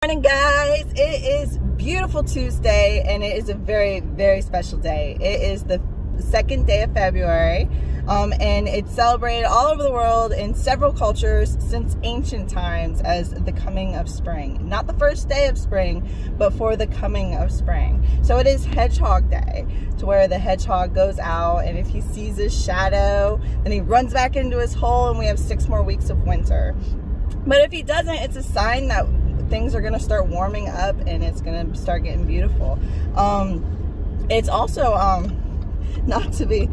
Morning, guys. It is beautiful Tuesday, and it is a very, very special day. It is the second day of February, and it's celebrated all over the world in several cultures since ancient times as the coming of spring. Not the first day of spring, but for the coming of spring. So it is Hedgehog Day, to where the hedgehog goes out, and if he sees his shadow, then he runs back into his hole, and we have 6 more weeks of winter. But if he doesn't, it's a sign that things are going to start warming up and it's going to start getting beautiful. It's also not to be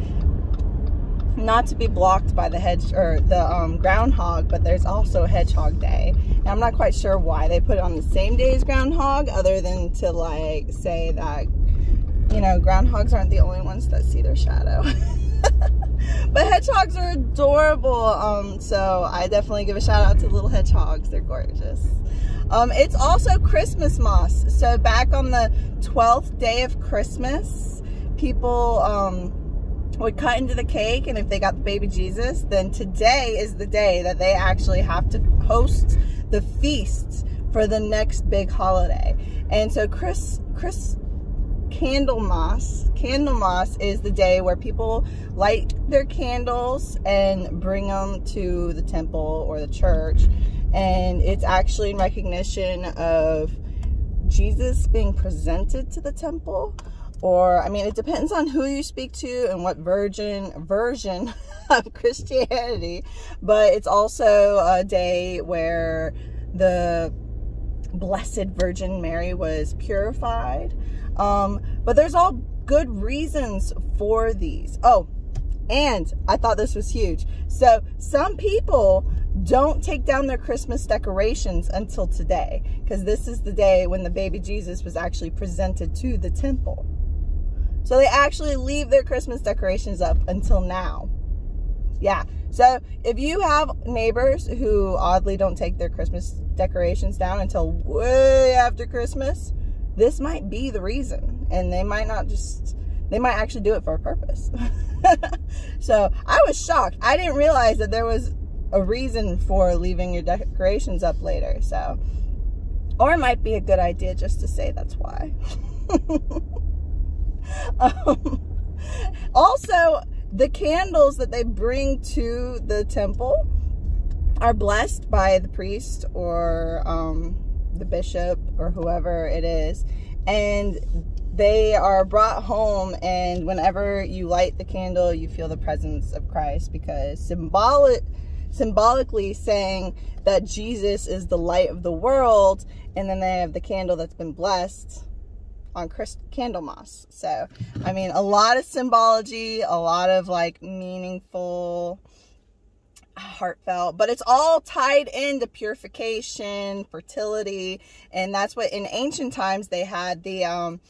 blocked by the groundhog, but there's also Hedgehog Day. And I'm not quite sure why they put it on the same day as groundhog, other than to like say that, you know, groundhogs aren't the only ones that see their shadow. But hedgehogs are adorable, so I definitely give a shout out to little hedgehogs. They're gorgeous. It's also Christmas moss. So back on the 12th day of Christmas, people would cut into the cake, and if they got the baby Jesus, then today is the day that they actually have to host the feast for the next big holiday. And so Candlemas is the day where people light their candles and bring them to the temple or the church, and it's actually in recognition of Jesus being presented to the temple. Or, I mean, it depends on who you speak to and what version of Christianity, but it's also a day where the Blessed Virgin Mary was purified. But there's all good reasons for these. Oh, and I thought this was huge. So some people don't take down their Christmas decorations until today, because this is the day when the baby Jesus was actually presented to the temple. So they actually leave their Christmas decorations up until now. Yeah. So if you have neighbors who oddly don't take their Christmas decorations down until way after Christmas, this might be the reason. And they might actually do it for a purpose. So I was shocked. I didn't realize that there was a reason for leaving your decorations up later. So, or it might be a good idea just to say that's why. Also, the candles that they bring to the temple are blessed by the priest or the bishop or whoever it is, and they are brought home, and whenever you light the candle, you feel the presence of Christ, because symbolically saying that Jesus is the light of the world. And then they have the candle that's been blessed on Candlemas. So, I mean, a lot of symbology, a lot of like meaningful, heartfelt, but it's all tied into purification, fertility, and that's what in ancient times they had. The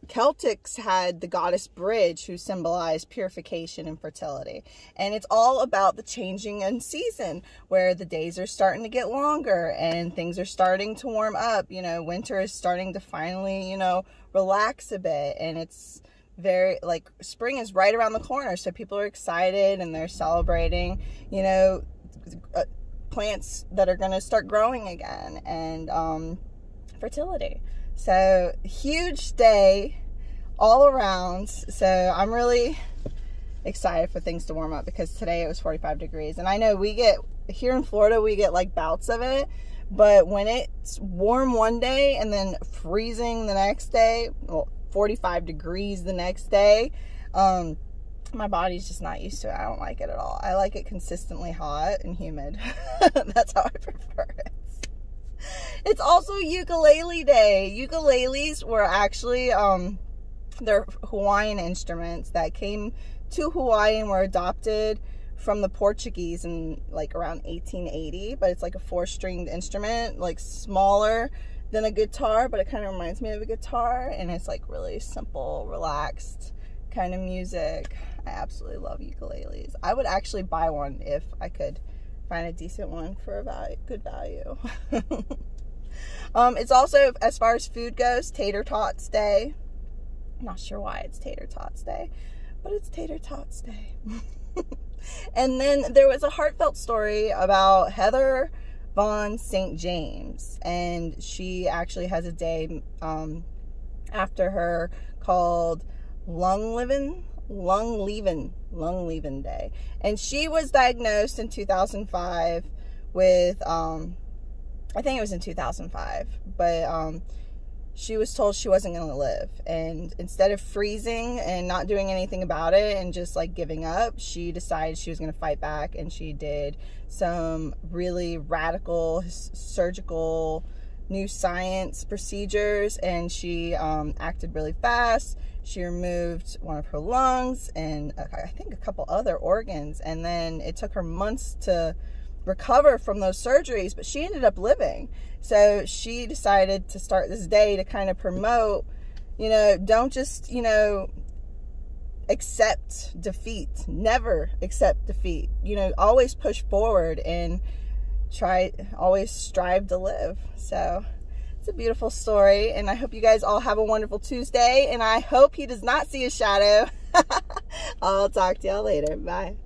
Celtics had the goddess Bridge, who symbolized purification and fertility. And it's all about the changing in season, where the days are starting to get longer and things are starting to warm up. You know, winter is starting to finally, you know, relax a bit, and it's very, like, spring is right around the corner. So people are excited and they're celebrating, you know, plants that are going to start growing again, and fertility. So huge day all around. So I'm really excited for things to warm up, because today it was 45 degrees. And I know we get, here in Florida, we get like bouts of it. But when it's warm one day and then freezing the next day, well, 45 degrees the next day, my body's just not used to it. I don't like it at all. I like it consistently hot and humid. That's how I prefer it. It's also Ukulele Day. Ukuleles were actually, they're Hawaiian instruments that came to Hawaii and were adopted from the Portuguese in like around 1880. But it's like a 4-stringed instrument, like smaller than a guitar, but it kind of reminds me of a guitar. And it's like really simple, relaxed kind of music. I absolutely love ukuleles. I would actually buy one if I could find a decent one for a good value. It's also, as far as food goes, Tater Tots Day. I'm not sure why it's Tater Tots Day, but it's Tater Tots Day. And then there was a heartfelt story about Heather von St. James, and she actually has a day after her called Lung Leavin' Day. And she was diagnosed in 2005 with I think it was in 2005, but she was told she wasn't going to live, and instead of freezing and not doing anything about it and just like giving up, she decided she was going to fight back, and she did some really radical surgical new science procedures, and she acted really fast. She removed one of her lungs and I think a couple other organs, and then it took her months to recover from those surgeries, but she ended up living. So she decided to start this day to kind of promote, you know, don't just, you know, accept defeat. Never accept defeat. You know, always push forward and always strive to live. So it's a beautiful story, and I hope you guys all have a wonderful Tuesday, and I hope he does not see a shadow. I'll talk to y'all later. Bye.